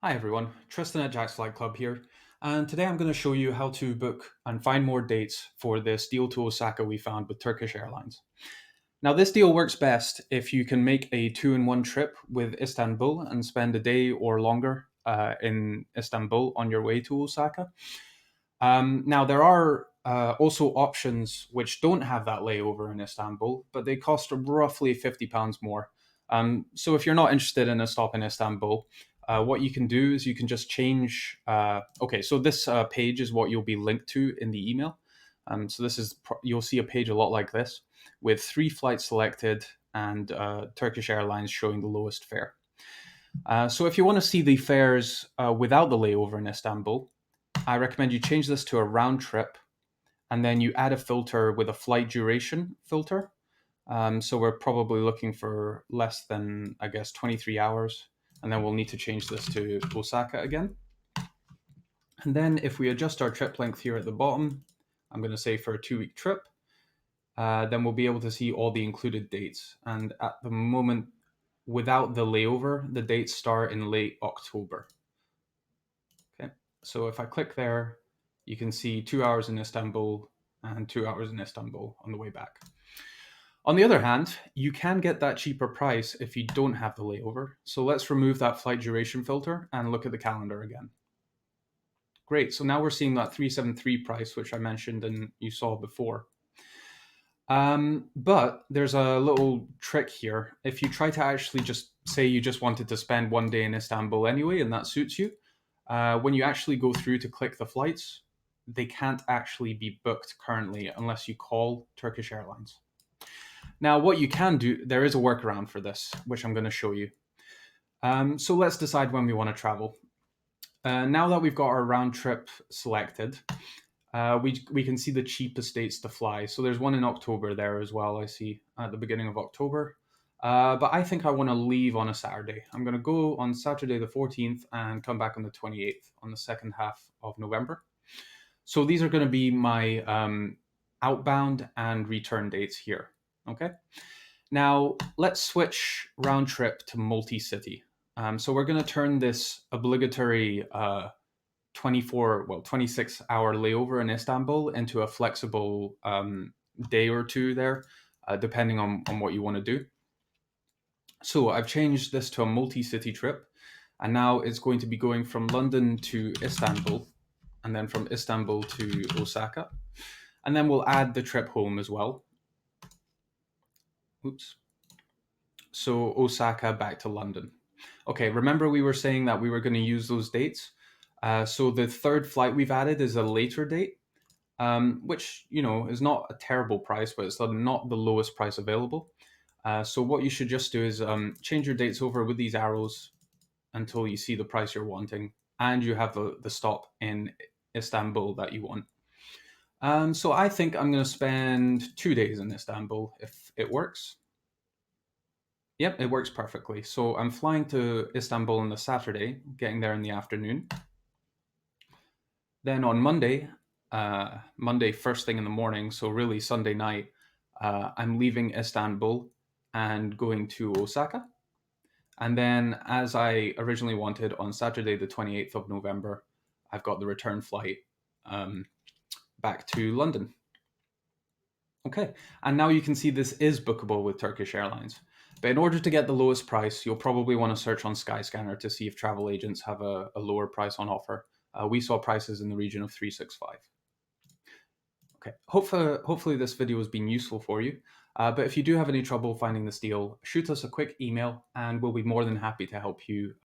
Hi everyone, Tristan at Jack's Flight Club here, and today I'm going to show you how to book and find more dates for this deal to Osaka we found with Turkish Airlines. Now, this deal works best if you can make a two-in-one trip with Istanbul and spend a day or longer in Istanbul on your way to Osaka. Now, there are also options which don't have that layover in Istanbul, but they cost roughly £50 more. So if you're not interested in a stop in Istanbul, what you can do is you can just change. Okay, so this page is what you'll be linked to in the email. So this is you'll see a page a lot like this with 3 flights selected and Turkish Airlines showing the lowest fare. So if you want to see the fares without the layover in Istanbul, I recommend you change this to a round trip and then you add a filter with a flight duration filter. So we're probably looking for less than, I guess, 23 hours. And then we'll need to change this to Osaka again. And then if we adjust our trip length here at the bottom, I'm going to say for a 2-week trip, then we'll be able to see all the included dates. And at the moment, without the layover, the dates start in late October. Okay, so if I click there, you can see 2 hours in Istanbul and 2 hours in Istanbul on the way back. On the other hand, you can get that cheaper price if you don't have the layover. So let's remove that flight duration filter and look at the calendar again. Great, so now we're seeing that 373 price, which I mentioned and you saw before. But there's a little trick here. If you try to actually just say you just wanted to spend one day in Istanbul anyway, and that suits you, when you actually go through to click the flights, they can't actually be booked currently unless you call Turkish Airlines. Now, what you can do, there is a workaround for this, which I'm going to show you. So let's decide when we want to travel. Now that we've got our round trip selected, we can see the cheapest dates to fly. So there's one in October there as well, I see, at the beginning of October. But I think I want to leave on a Saturday. I'm going to go on Saturday the 14th and come back on the 28th on the second half of November. So these are going to be my outbound and return dates here. Okay. Now let's switch round trip to multi-city. So we're going to turn this obligatory 26-hour layover in Istanbul into a flexible day or two there, depending on what you want to do. So I've changed this to a multi-city trip, and now it's going to be going from London to Istanbul, and then from Istanbul to Osaka, and then we'll add the trip home as well. Oops. So Osaka back to London. Okay, remember we were saying that we were going to use those dates. So the third flight we've added is a later date, which is not a terrible price, but it's not the lowest price available. So what you should just do is change your dates over with these arrows until you see the price you're wanting, and you have the stop in Istanbul that you want. So I think I'm going to spend 2 days in Istanbul if it works. Yep, it works perfectly. So I'm flying to Istanbul on the Saturday, getting there in the afternoon. Then on Monday first thing in the morning, so really Sunday night, I'm leaving Istanbul and going to Osaka. And then, as I originally wanted, on Saturday, the 28th of November, I've got the return flight back to London. Okay, and now you can see this is bookable with Turkish Airlines. But in order to get the lowest price, you'll probably want to search on Skyscanner to see if travel agents have a lower price on offer. We saw prices in the region of 365. Okay, hopefully this video has been useful for you. But if you do have any trouble finding this deal, shoot us a quick email and we'll be more than happy to help you